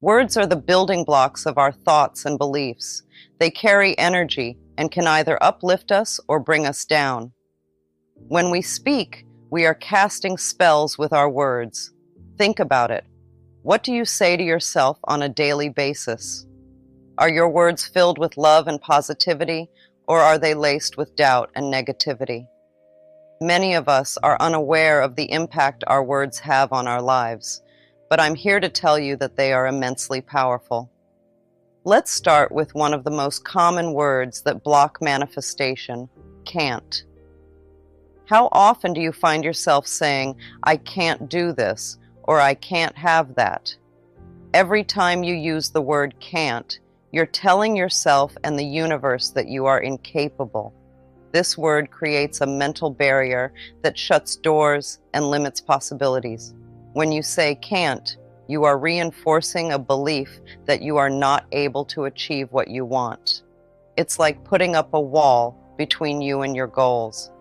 Words are the building blocks of our thoughts and beliefs. They carry energy and can either uplift us or bring us down. When we speak, we are casting spells with our words. Think about it. What do you say to yourself on a daily basis? Are your words filled with love and positivity, or are they laced with doubt and negativity? Many of us are unaware of the impact our words have on our lives, but I'm here to tell you that they are immensely powerful. Let's start with one of the most common words that block manifestation: can't. How often do you find yourself saying, "I can't do this," or "I can't have that"? Every time you use the word can't, you're telling yourself and the universe that you are incapable. This word creates a mental barrier that shuts doors and limits possibilities. When you say can't, you are reinforcing a belief that you are not able to achieve what you want. It's like putting up a wall between you and your goals.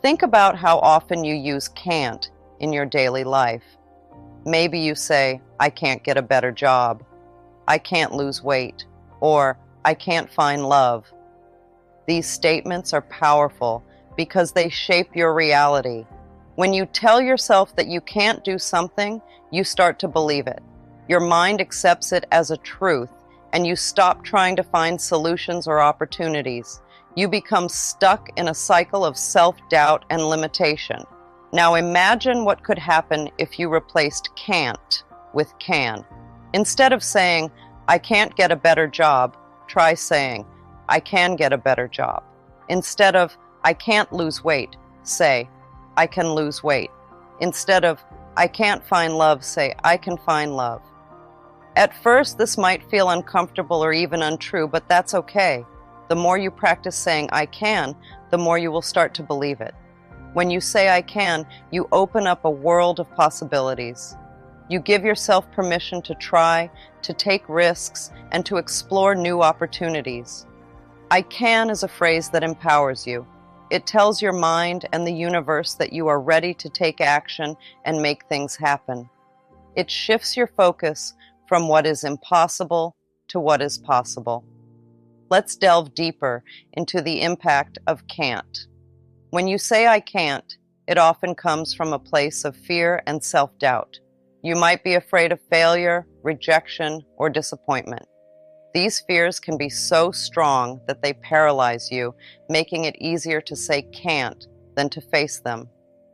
Think about how often you use can't in your daily life. Maybe you say, "I can't get a better job," "I can't lose weight," or "I can't find love." These statements are powerful because they shape your reality. When you tell yourself that you can't do something, you start to believe it. Your mind accepts it as a truth, and you stop trying to find solutions or opportunities. You become stuck in a cycle of self-doubt and limitation. Now imagine what could happen if you replaced can't with can. Instead of saying, "I can't get a better job," try saying, "I can get a better job." Instead of, "I can't lose weight," say, "I can lose weight." Instead of, "I can't find love," say, "I can find love." At first, this might feel uncomfortable or even untrue, but that's okay. The more you practice saying "I can," the more you will start to believe it. When you say "I can," you open up a world of possibilities. You give yourself permission to try, to take risks, and to explore new opportunities. "I can" is a phrase that empowers you. It tells your mind and the universe that you are ready to take action and make things happen. It shifts your focus from what is impossible to what is possible. Let's delve deeper into the impact of can't. When you say "I can't," it often comes from a place of fear and self-doubt. You might be afraid of failure, rejection, or disappointment. These fears can be so strong that they paralyze you, making it easier to say can't than to face them.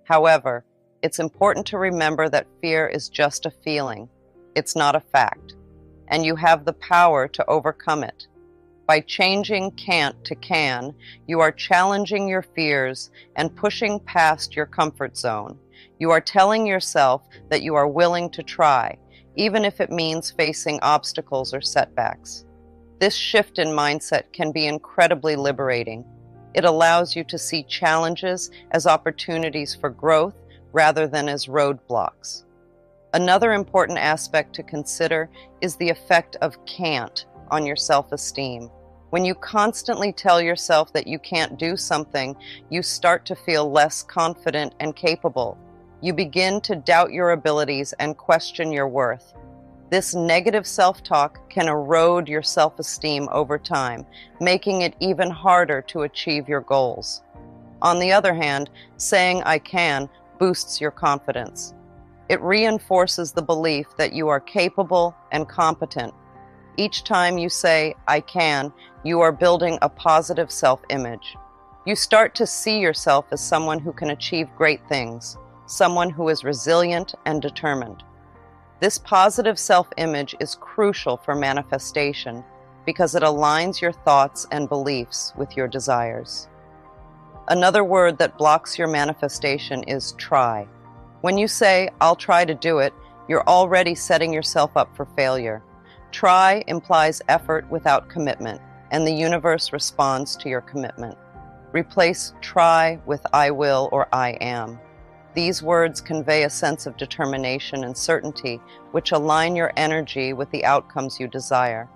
However, it's important to remember that fear is just a feeling. It's not a fact, and you have the power to overcome it. By changing can't to can, you are challenging your fears and pushing past your comfort zone. You are telling yourself that you are willing to try, even if it means facing obstacles or setbacks. This shift in mindset can be incredibly liberating. It allows you to see challenges as opportunities for growth rather than as roadblocks. Another important aspect to consider is the effect of can't on your self-esteem. When you constantly tell yourself that you can't do something, you start to feel less confident and capable. You begin to doubt your abilities and question your worth. This negative self-talk can erode your self-esteem over time, making it even harder to achieve your goals. On the other hand, saying "I can" boosts your confidence. It reinforces the belief that you are capable and competent. Each time you say "I can," you are building a positive self-image. You start to see yourself as someone who can achieve great things, someone who is resilient and determined. This positive self-image is crucial for manifestation because it aligns your thoughts and beliefs with your desires. Another word that blocks your manifestation is try. When you say "I'll try to do it," you're already setting yourself up for failure. Try implies effort without commitment, and the universe responds to your commitment. Replace try with "I will" or "I am." These words convey a sense of determination and certainty, which align your energy with the outcomes you desire.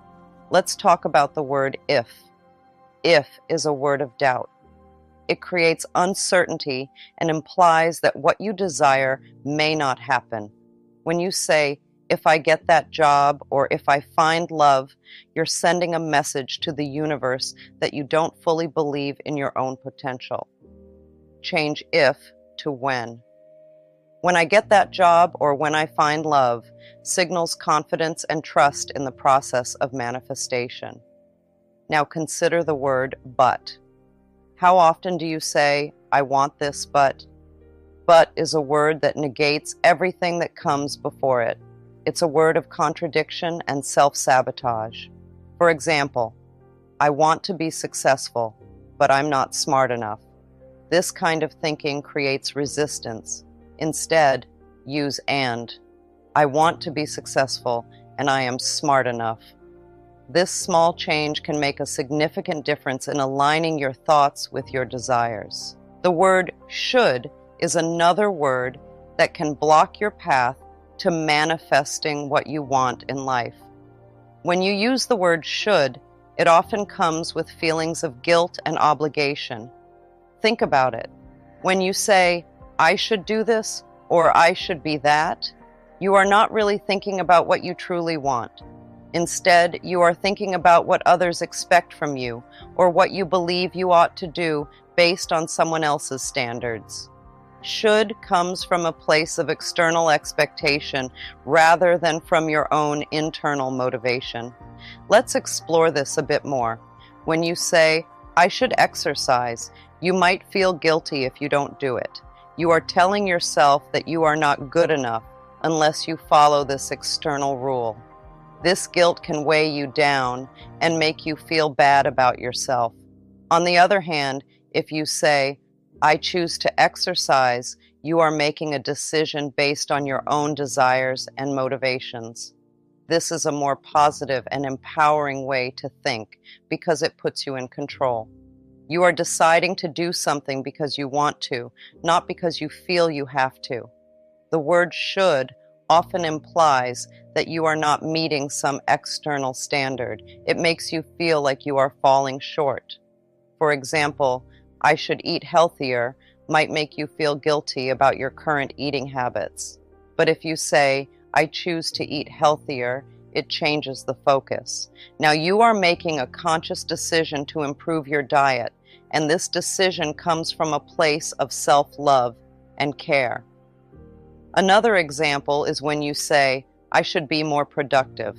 Let's talk about the word if. If is a word of doubt. It creates uncertainty and implies that what you desire may not happen. When you say, if I get that job, or if I find love, you're sending a message to the universe that you don't fully believe in your own potential. Change if to when. When I get that job or when I find love signals confidence and trust in the process of manifestation. Now consider the word but. How often do you say, I want this, but? But is a word that negates everything that comes before it. It's a word of contradiction and self-sabotage. For example, I want to be successful, but I'm not smart enough. This kind of thinking creates resistance. Instead, use and. I want to be successful, and I am smart enough. This small change can make a significant difference in aligning your thoughts with your desires. The word should is another word that can block your path to manifesting what you want in life. When you use the word should, it often comes with feelings of guilt and obligation. Think about it. When you say, I should do this, or I should be that, you are not really thinking about what you truly want. Instead, you are thinking about what others expect from you, or what you believe you ought to do based on someone else's standards. Should comes from a place of external expectation rather than from your own internal motivation. Let's explore this a bit more. When you say, I should exercise, you might feel guilty if you don't do it. You are telling yourself that you are not good enough unless you follow this external rule. This guilt can weigh you down and make you feel bad about yourself. On the other hand, if you say, I choose to exercise, you are making a decision based on your own desires and motivations. This is a more positive and empowering way to think because it puts you in control. You are deciding to do something because you want to, not because you feel you have to. The word should often implies that you are not meeting some external standard. It makes you feel like you are falling short. For example, I should eat healthier might make you feel guilty about your current eating habits. But if you say, I choose to eat healthier, it changes the focus. Now you are making a conscious decision to improve your diet, and this decision comes from a place of self-love and care. Another example is when you say, I should be more productive.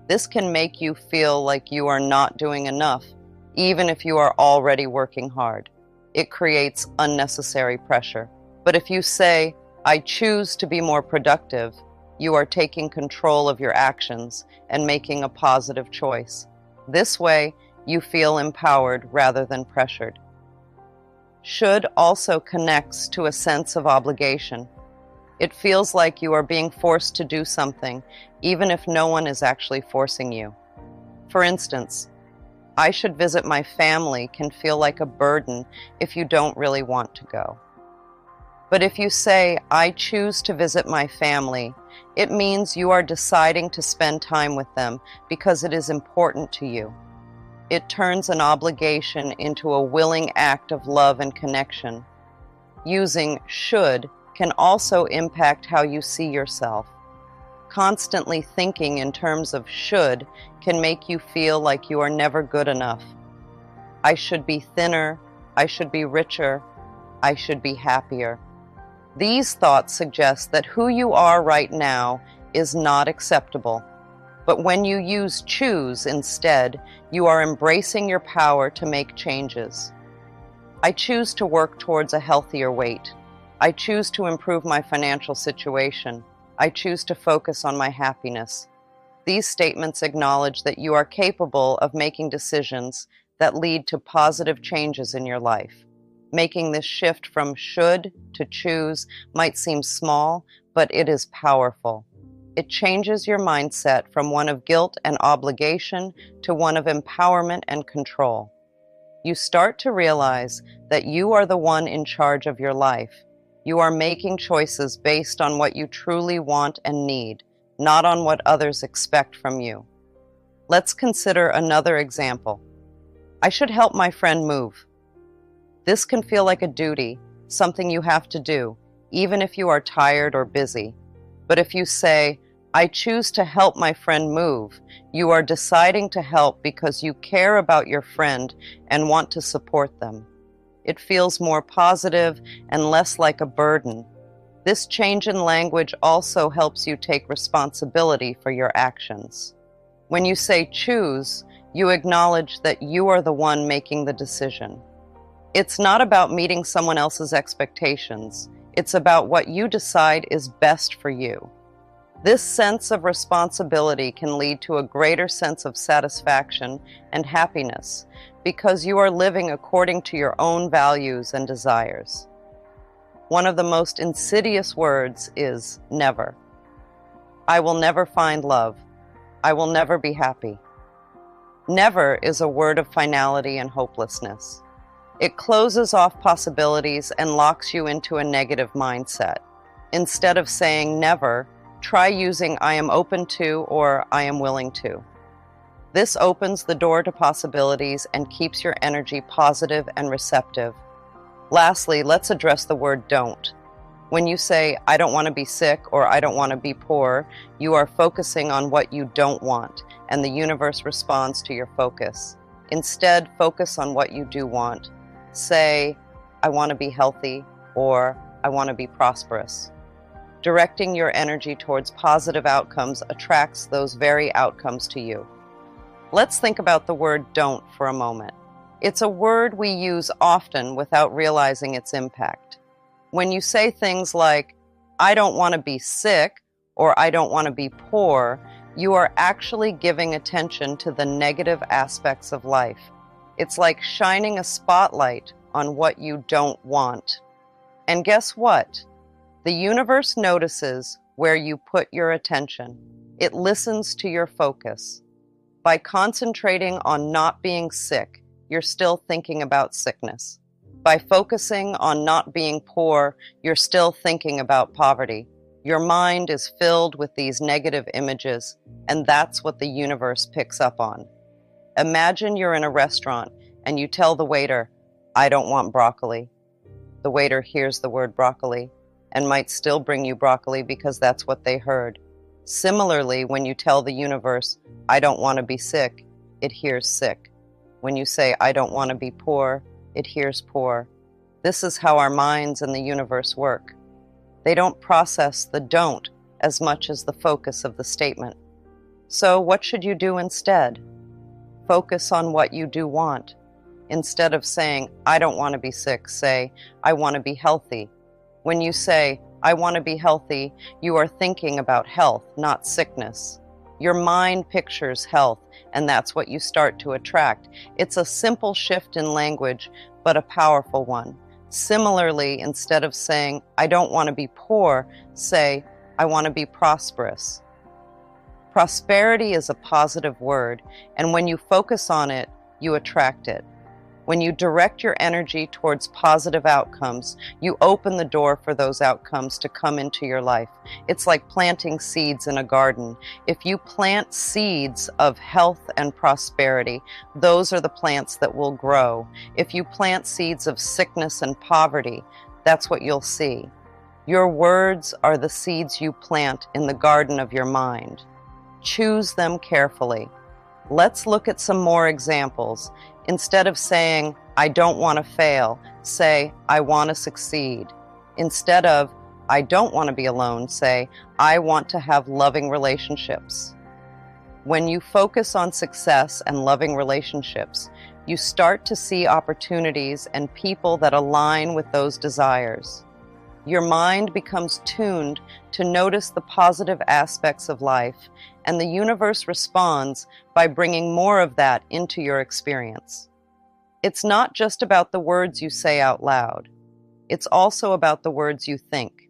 This can make you feel like you are not doing enough, even if you are already working hard. It creates unnecessary pressure. But if you say, I choose to be more productive, you are taking control of your actions and making a positive choice. This way, you feel empowered rather than pressured. Should also connects to a sense of obligation. It feels like you are being forced to do something, even if no one is actually forcing you. For instance, I should visit my family can feel like a burden if you don't really want to go. But if you say, I choose to visit my family, it means you are deciding to spend time with them because it is important to you. It turns an obligation into a willing act of love and connection. Using should can also impact how you see yourself. Constantly thinking in terms of should can make you feel like you are never good enough. I should be thinner, I should be richer, I should be happier. These thoughts suggest that who you are right now is not acceptable. But when you use choose instead, you are embracing your power to make changes. I choose to work towards a healthier weight. I choose to improve my financial situation. I choose to focus on my happiness. These statements acknowledge that you are capable of making decisions that lead to positive changes in your life. Making this shift from should to choose might seem small, but it is powerful. It changes your mindset from one of guilt and obligation to one of empowerment and control. You start to realize that you are the one in charge of your life. You are making choices based on what you truly want and need, not on what others expect from you. Let's consider another example. I should help my friend move. This can feel like a duty, something you have to do, even if you are tired or busy. But if you say, I choose to help my friend move. You are deciding to help because you care about your friend and want to support them. It feels more positive and less like a burden. This change in language also helps you take responsibility for your actions. When you say choose, you acknowledge that you are the one making the decision. It's not about meeting someone else's expectations. It's about what you decide is best for you. This sense of responsibility can lead to a greater sense of satisfaction and happiness because you are living according to your own values and desires. One of the most insidious words is never. I will never find love. I will never be happy. Never is a word of finality and hopelessness. It closes off possibilities and locks you into a negative mindset. Instead of saying never, try using I am open to or I am willing to. This opens the door to possibilities and keeps your energy positive and receptive. Lastly, let's address the word don't. When you say, I don't want to be sick or I don't want to be poor, you are focusing on what you don't want, and the universe responds to your focus. Instead, focus on what you do want. Say, I want to be healthy or I want to be prosperous. Directing your energy towards positive outcomes attracts those very outcomes to you. Let's think about the word don't for a moment. It's a word we use often without realizing its impact. When you say things like, I don't want to be sick or I don't want to be poor, you are actually giving attention to the negative aspects of life. It's like shining a spotlight on what you don't want. And guess what? The universe notices where you put your attention. It listens to your focus. By concentrating on not being sick, you're still thinking about sickness. By focusing on not being poor, you're still thinking about poverty. Your mind is filled with these negative images, and that's what the universe picks up on. Imagine you're in a restaurant and you tell the waiter, I don't want broccoli. The waiter hears the word broccoli and might still bring you broccoli because that's what they heard. Similarly, when you tell the universe, I don't want to be sick, it hears sick. When you say, I don't want to be poor, it hears poor. This is how our minds and the universe work. They don't process the don't as much as the focus of the statement. So what should you do instead? Focus on what you do want. Instead of saying, I don't want to be sick, say, I want to be healthy. When you say, I want to be healthy, you are thinking about health, not sickness. Your mind pictures health, and that's what you start to attract. It's a simple shift in language, but a powerful one. Similarly, instead of saying, I don't want to be poor, say, I want to be prosperous. Prosperity is a positive word, and when you focus on it, you attract it. When you direct your energy towards positive outcomes, you open the door for those outcomes to come into your life. It's like planting seeds in a garden. If you plant seeds of health and prosperity, those are the plants that will grow. If you plant seeds of sickness and poverty, that's what you'll see. Your words are the seeds you plant in the garden of your mind. Choose them carefully. Let's look at some more examples. Instead of saying, I don't want to fail, say, I want to succeed. Instead of, I don't want to be alone, say, I want to have loving relationships. When you focus on success and loving relationships, you start to see opportunities and people that align with those desires. Your mind becomes tuned to notice the positive aspects of life, and the universe responds by bringing more of that into your experience. It's not just about the words you say out loud. It's also about the words you think.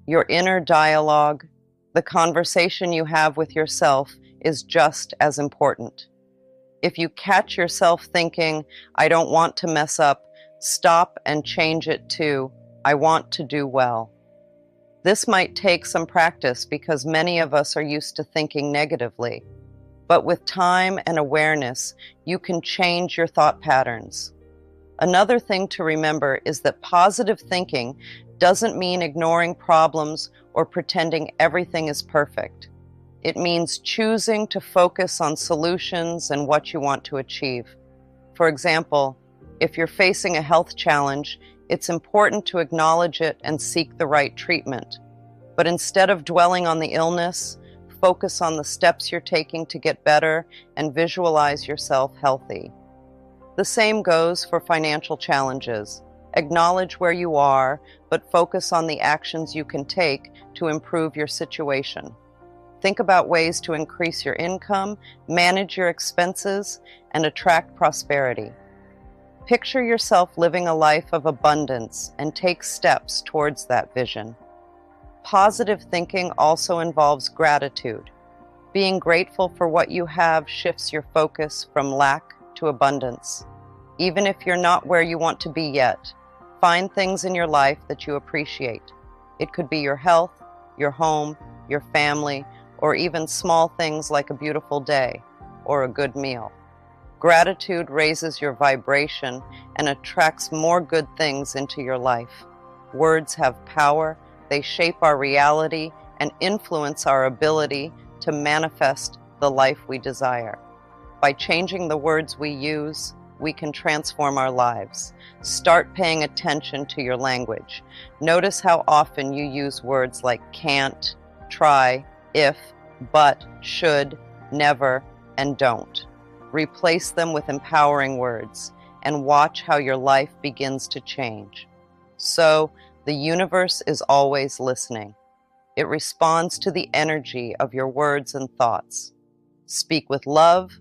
Your inner dialogue, the conversation you have with yourself, is just as important. If you catch yourself thinking, I don't want to mess up, stop and change it to, I want to do well. This might take some practice because many of us are used to thinking negatively. But with time and awareness, you can change your thought patterns. Another thing to remember is that positive thinking doesn't mean ignoring problems or pretending everything is perfect. It means choosing to focus on solutions and what you want to achieve. For example, if you're facing a health challenge, it's important to acknowledge it and seek the right treatment. But instead of dwelling on the illness, focus on the steps you're taking to get better and visualize yourself healthy. The same goes for financial challenges. Acknowledge where you are, but focus on the actions you can take to improve your situation. Think about ways to increase your income, manage your expenses, and attract prosperity. Picture yourself living a life of abundance and take steps towards that vision. Positive thinking also involves gratitude. Being grateful for what you have shifts your focus from lack to abundance. Even if you're not where you want to be yet, find things in your life that you appreciate. It could be your health, your home, your family, or even small things like a beautiful day or a good meal. Gratitude raises your vibration and attracts more good things into your life. Words have power. They shape our reality and influence our ability to manifest the life we desire. By changing the words we use, we can transform our lives. Start paying attention to your language. Notice how often you use words like can't, try, if, but, should, never, and don't. Replace them with empowering words and watch how your life begins to change. So, the universe is always listening. It responds to the energy of your words and thoughts. Speak with love,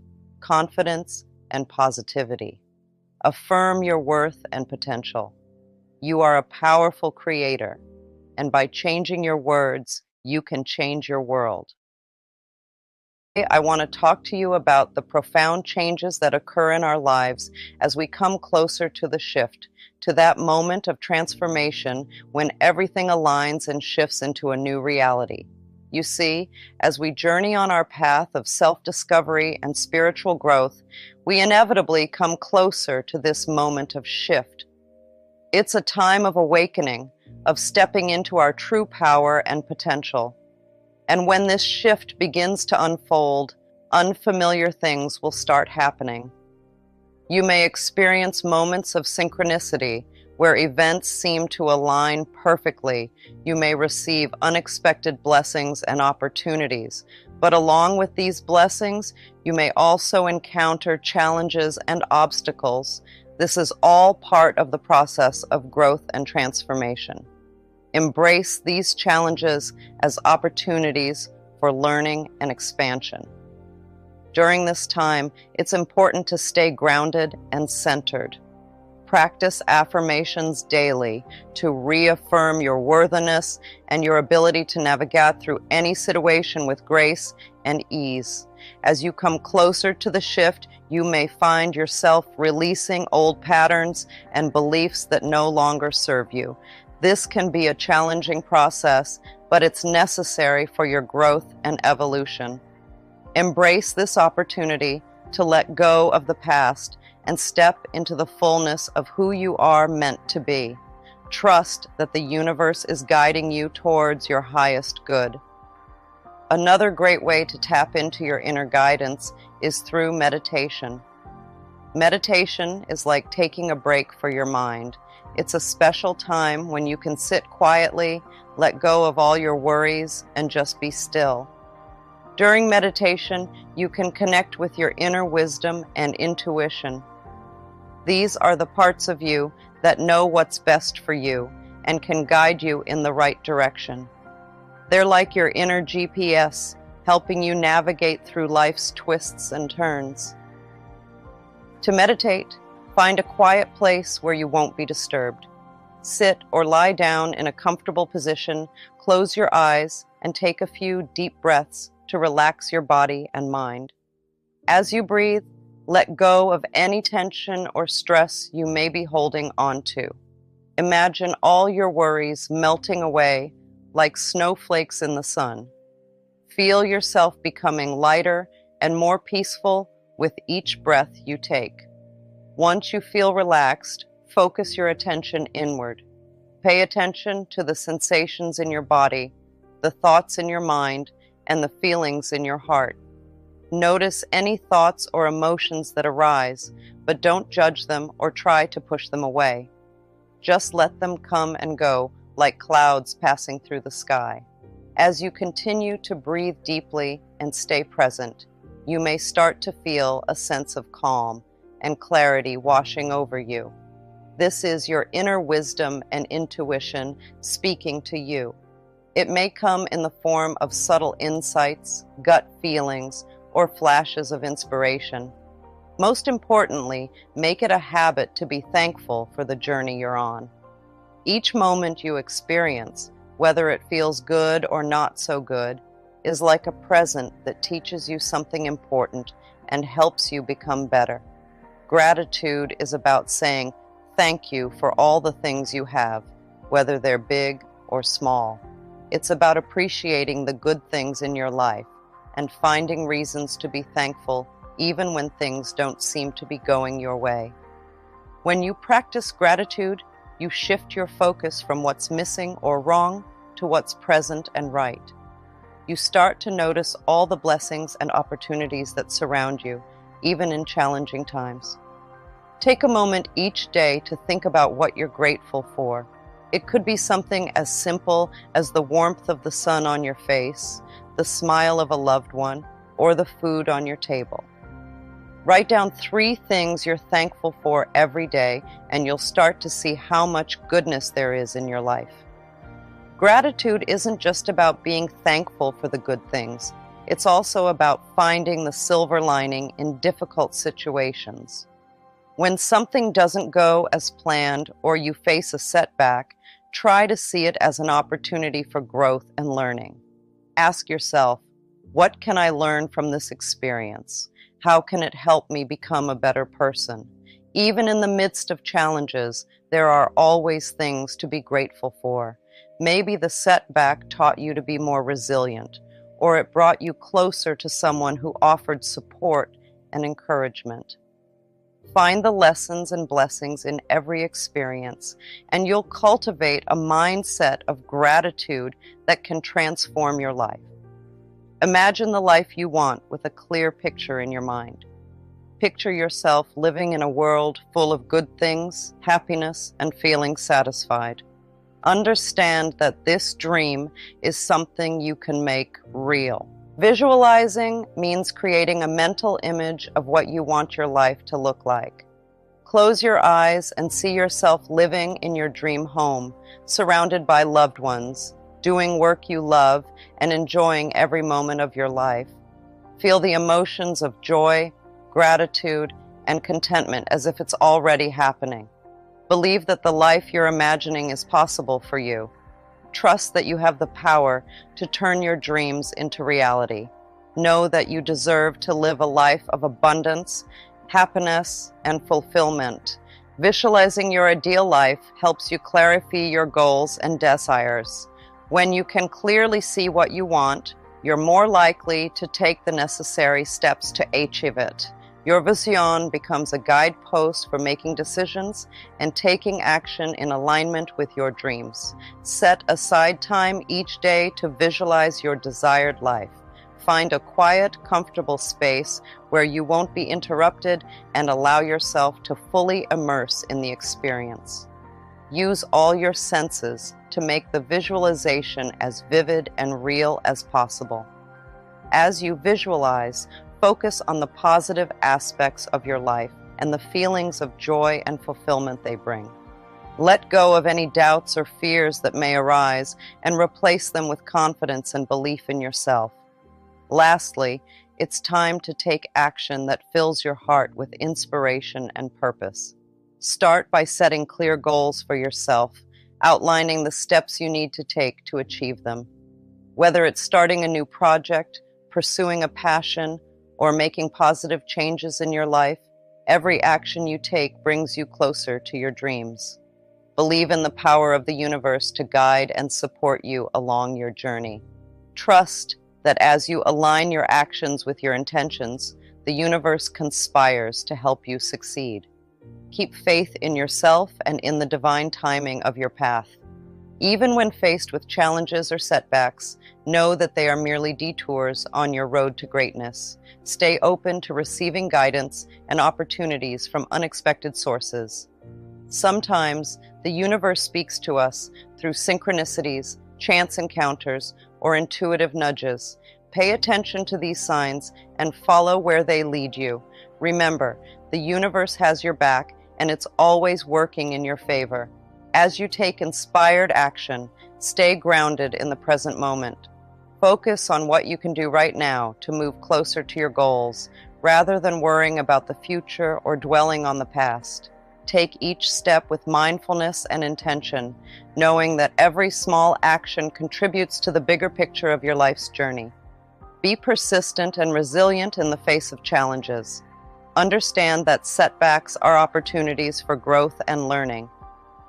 confidence, and positivity. Affirm your worth and potential. You are a powerful creator, and by changing your words, you can change your world. Today, I want to talk to you about the profound changes that occur in our lives as we come closer to the shift, to that moment of transformation when everything aligns and shifts into a new reality. You see, as we journey on our path of self-discovery and spiritual growth, we inevitably come closer to this moment of shift. It's a time of awakening, of stepping into our true power and potential. And when this shift begins to unfold, unfamiliar things will start happening. You may experience moments of synchronicity where events seem to align perfectly. You may receive unexpected blessings and opportunities. But along with these blessings, you may also encounter challenges and obstacles. This is all part of the process of growth and transformation. Embrace these challenges as opportunities for learning and expansion. During this time, it's important to stay grounded and centered. Practice affirmations daily to reaffirm your worthiness and your ability to navigate through any situation with grace and ease. As you come closer to the shift, you may find yourself releasing old patterns and beliefs that no longer serve you. This can be a challenging process, but it's necessary for your growth and evolution. Embrace this opportunity to let go of the past and step into the fullness of who you are meant to be. Trust that the universe is guiding you towards your highest good. Another great way to tap into your inner guidance is through meditation. Meditation is like taking a break for your mind. It's a special time when you can sit quietly, let go of all your worries, and just be still. During meditation, you can connect with your inner wisdom and intuition. These are the parts of you that know what's best for you and can guide you in the right direction. They're like your inner GPS, helping you navigate through life's twists and turns. To meditate, find a quiet place where you won't be disturbed. Sit or lie down in a comfortable position, close your eyes, and take a few deep breaths to relax your body and mind. As you breathe, let go of any tension or stress you may be holding onto. Imagine all your worries melting away like snowflakes in the sun. Feel yourself becoming lighter and more peaceful with each breath you take. Once you feel relaxed, focus your attention inward. Pay attention to the sensations in your body, the thoughts in your mind, and the feelings in your heart. Notice any thoughts or emotions that arise, but don't judge them or try to push them away. Just let them come and go like clouds passing through the sky. As you continue to breathe deeply and stay present, you may start to feel a sense of calm and clarity washing over you. This is your inner wisdom and intuition speaking to you. It may come in the form of subtle insights, gut feelings, or flashes of inspiration. Most importantly, make it a habit to be thankful for the journey you're on. Each moment you experience, whether it feels good or not so good, is like a present that teaches you something important and helps you become better. Gratitude is about saying thank you for all the things you have, whether they're big or small. It's about appreciating the good things in your life and finding reasons to be thankful even when things don't seem to be going your way. When you practice gratitude, you shift your focus from what's missing or wrong to what's present and right. You start to notice all the blessings and opportunities that surround you, even in challenging times. Take a moment each day to think about what you're grateful for. It could be something as simple as the warmth of the sun on your face, the smile of a loved one, or the food on your table. Write down 3 things you're thankful for every day, and you'll start to see how much goodness there is in your life. Gratitude isn't just about being thankful for the good things. It's also about finding the silver lining in difficult situations. When something doesn't go as planned or you face a setback, try to see it as an opportunity for growth and learning. Ask yourself, what can I learn from this experience? How can it help me become a better person? Even in the midst of challenges, there are always things to be grateful for. Maybe the setback taught you to be more resilient, or it brought you closer to someone who offered support and encouragement. Find the lessons and blessings in every experience, and you'll cultivate a mindset of gratitude that can transform your life. Imagine the life you want with a clear picture in your mind. Picture yourself living in a world full of good things, happiness, and feeling satisfied. Understand that this dream is something you can make real. Visualizing means creating a mental image of what you want your life to look like. Close your eyes and see yourself living in your dream home, surrounded by loved ones, doing work you love, and enjoying every moment of your life. Feel the emotions of joy, gratitude, and contentment as if it's already happening. Believe that the life you're imagining is possible for you. Trust that you have the power to turn your dreams into reality. Know that you deserve to live a life of abundance, happiness, and fulfillment. Visualizing your ideal life helps you clarify your goals and desires. When you can clearly see what you want, you're more likely to take the necessary steps to achieve it. Your vision becomes a guidepost for making decisions and taking action in alignment with your dreams. Set aside time each day to visualize your desired life. Find a quiet, comfortable space where you won't be interrupted and allow yourself to fully immerse in the experience. Use all your senses to make the visualization as vivid and real as possible. As you visualize, focus on the positive aspects of your life and the feelings of joy and fulfillment they bring. Let go of any doubts or fears that may arise and replace them with confidence and belief in yourself. Lastly, it's time to take action that fills your heart with inspiration and purpose. Start by setting clear goals for yourself, outlining the steps you need to take to achieve them. Whether it's starting a new project, pursuing a passion, or making positive changes in your life, every action you take brings you closer to your dreams. Believe in the power of the universe to guide and support you along your journey. Trust that as you align your actions with your intentions, the universe conspires to help you succeed. Keep faith in yourself and in the divine timing of your path. Even when faced with challenges or setbacks, know that they are merely detours on your road to greatness. Stay open to receiving guidance and opportunities from unexpected sources. Sometimes, the universe speaks to us through synchronicities, chance encounters, or intuitive nudges. Pay attention to these signs and follow where they lead you. Remember, the universe has your back and it's always working in your favor. As you take inspired action, stay grounded in the present moment. Focus on what you can do right now to move closer to your goals, rather than worrying about the future or dwelling on the past. Take each step with mindfulness and intention, knowing that every small action contributes to the bigger picture of your life's journey. Be persistent and resilient in the face of challenges. Understand that setbacks are opportunities for growth and learning.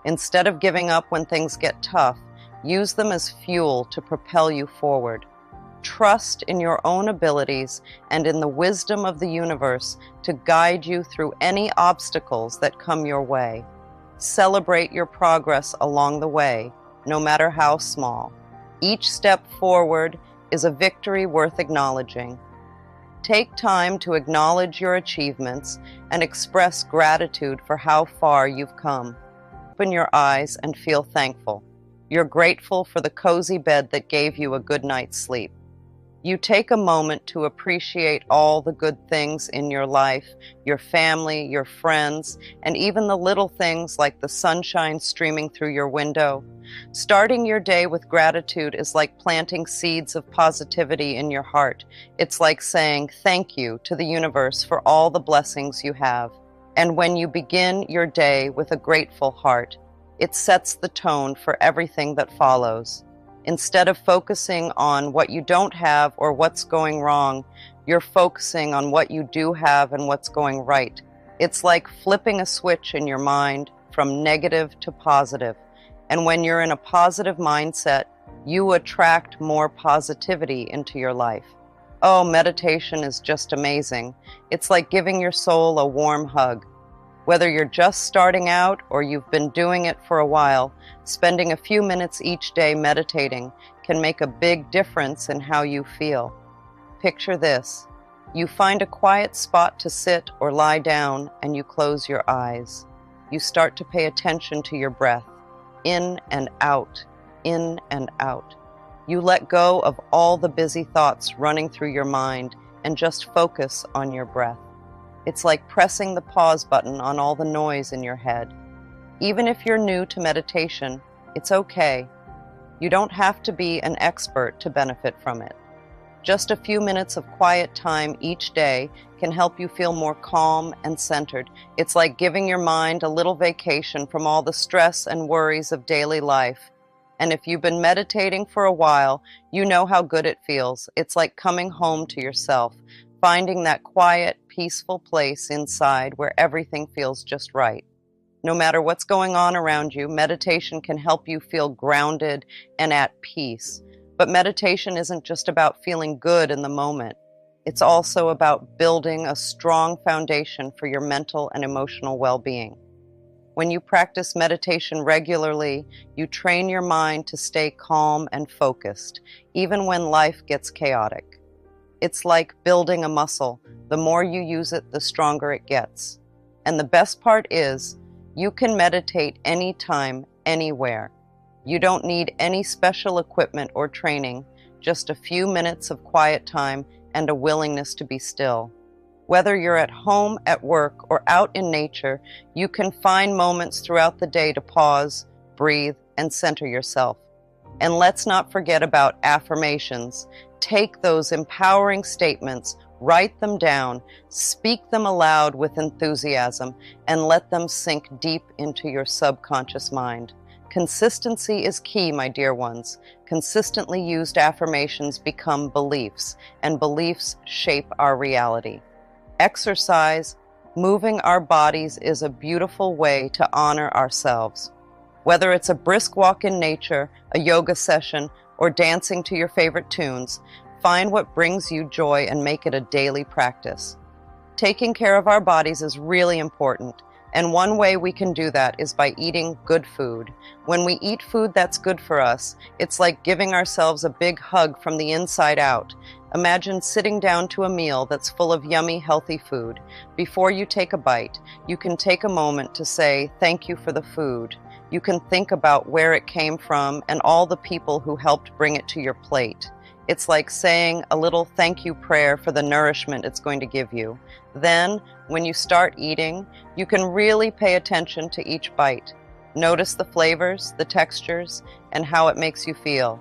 Instead of giving up when things get tough, use them as fuel to propel you forward. Trust in your own abilities and in the wisdom of the universe to guide you through any obstacles that come your way. Celebrate your progress along the way, no matter how small. Each step forward is a victory worth acknowledging. Take time to acknowledge your achievements and express gratitude for how far you've come. Open your eyes and feel thankful. You're grateful for the cozy bed that gave you a good night's sleep. You take a moment to appreciate all the good things in your life, your family, your friends, and even the little things like the sunshine streaming through your window. Starting your day with gratitude is like planting seeds of positivity in your heart. It's like saying thank you to the universe for all the blessings you have. And when you begin your day with a grateful heart, it sets the tone for everything that follows. Instead of focusing on what you don't have or what's going wrong, you're focusing on what you do have and what's going right. It's like flipping a switch in your mind from negative to positive. And when you're in a positive mindset, you attract more positivity into your life. Oh, meditation is just amazing. It's like giving your soul a warm hug. Whether you're just starting out or you've been doing it for a while, spending a few minutes each day meditating can make a big difference in how you feel. Picture this. You find a quiet spot to sit or lie down and you close your eyes. You start to pay attention to your breath, in and out, in and out. You let go of all the busy thoughts running through your mind and just focus on your breath. It's like pressing the pause button on all the noise in your head. Even if you're new to meditation, it's okay. You don't have to be an expert to benefit from it. Just a few minutes of quiet time each day can help you feel more calm and centered. It's like giving your mind a little vacation from all the stress and worries of daily life. And if you've been meditating for a while, you know how good it feels. It's like coming home to yourself, finding that quiet, peaceful place inside where everything feels just right. No matter what's going on around you, meditation can help you feel grounded and at peace. But meditation isn't just about feeling good in the moment. It's also about building a strong foundation for your mental and emotional well-being. When you practice meditation regularly, you train your mind to stay calm and focused, even when life gets chaotic. It's like building a muscle. The more you use it, the stronger it gets. And the best part is, you can meditate anytime, anywhere. You don't need any special equipment or training, just a few minutes of quiet time and a willingness to be still. Whether you're at home, at work, or out in nature, you can find moments throughout the day to pause, breathe, and center yourself. And let's not forget about affirmations. Take those empowering statements, write them down, speak them aloud with enthusiasm, and let them sink deep into your subconscious mind. Consistency is key, my dear ones. Consistently used affirmations become beliefs, and beliefs shape our reality. Exercise, moving our bodies, is a beautiful way to honor ourselves. Whether it's a brisk walk in nature, a yoga session, or dancing to your favorite tunes, find what brings you joy and make it a daily practice. Taking care of our bodies is really important. And one way we can do that is by eating good food. When we eat food that's good for us, it's like giving ourselves a big hug from the inside out. Imagine sitting down to a meal that's full of yummy, healthy food. Before you take a bite, you can take a moment to say, "Thank you for the food." You can think about where it came from and all the people who helped bring it to your plate. It's like saying a little thank you prayer for the nourishment it's going to give you. Then, when you start eating, you can really pay attention to each bite. Notice the flavors, the textures, and how it makes you feel.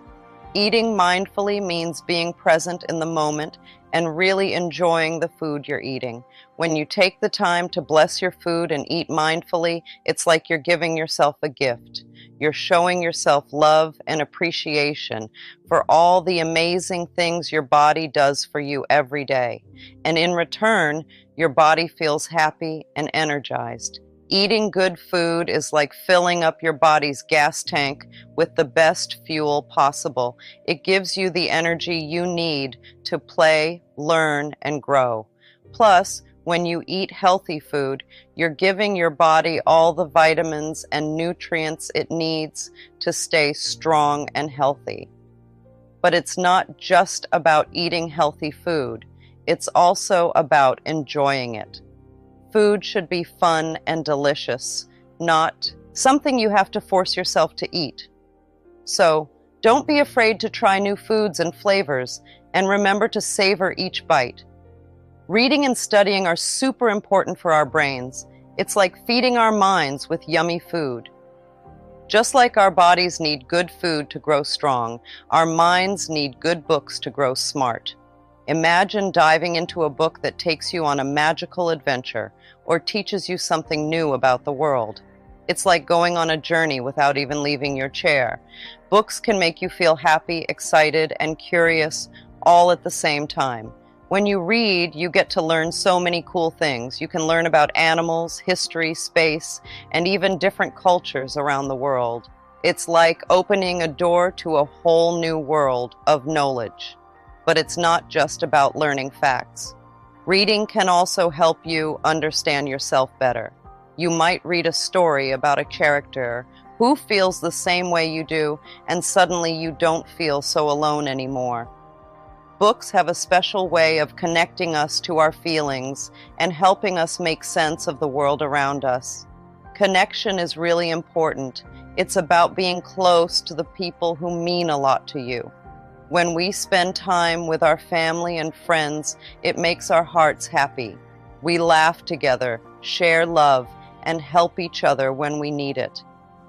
Eating mindfully means being present in the moment and really enjoying the food you're eating. When you take the time to bless your food and eat mindfully, it's like you're giving yourself a gift. You're showing yourself love and appreciation for all the amazing things your body does for you every day. And in return, your body feels happy and energized. Eating good food is like filling up your body's gas tank with the best fuel possible. It gives you the energy you need to play, learn, and grow. Plus, when you eat healthy food, you're giving your body all the vitamins and nutrients it needs to stay strong and healthy. But it's not just about eating healthy food. It's also about enjoying it. Food should be fun and delicious, not something you have to force yourself to eat. So, don't be afraid to try new foods and flavors, and remember to savor each bite. Reading and studying are super important for our brains. It's like feeding our minds with yummy food. Just like our bodies need good food to grow strong, our minds need good books to grow smart. Imagine diving into a book that takes you on a magical adventure or teaches you something new about the world. It's like going on a journey without even leaving your chair. Books can make you feel happy, excited, and curious all at the same time. When you read, you get to learn so many cool things. You can learn about animals, history, space, and even different cultures around the world. It's like opening a door to a whole new world of knowledge. But it's not just about learning facts. Reading can also help you understand yourself better. You might read a story about a character who feels the same way you do, and suddenly you don't feel so alone anymore. Books have a special way of connecting us to our feelings and helping us make sense of the world around us. Connection is really important. It's about being close to the people who mean a lot to you. When we spend time with our family and friends, it makes our hearts happy. We laugh together, share love, and help each other when we need it.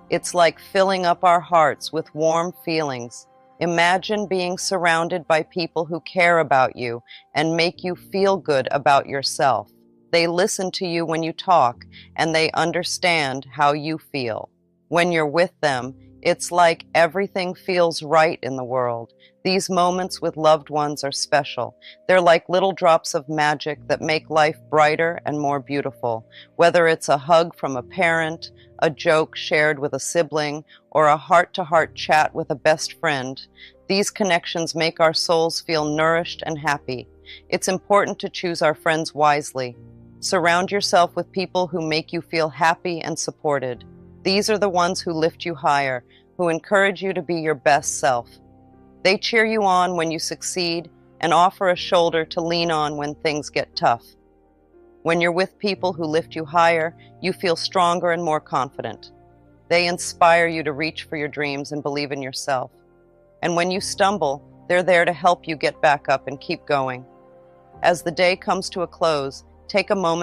It's like filling up our hearts with warm feelings. Imagine being surrounded by people who care about you and make you feel good about yourself. They listen to you when you talk, and they understand how you feel. When you're with them, it's like everything feels right in the world. These moments with loved ones are special. They're like little drops of magic that make life brighter and more beautiful. Whether it's a hug from a parent, a joke shared with a sibling, or a heart-to-heart chat with a best friend, these connections make our souls feel nourished and happy. It's important to choose our friends wisely. Surround yourself with people who make you feel happy and supported. These are the ones who lift you higher, who encourage you to be your best self. They cheer you on when you succeed and offer a shoulder to lean on when things get tough. When you're with people who lift you higher, you feel stronger and more confident. They inspire you to reach for your dreams and believe in yourself. And when you stumble, they're there to help you get back up and keep going. As the day comes to a close, take a moment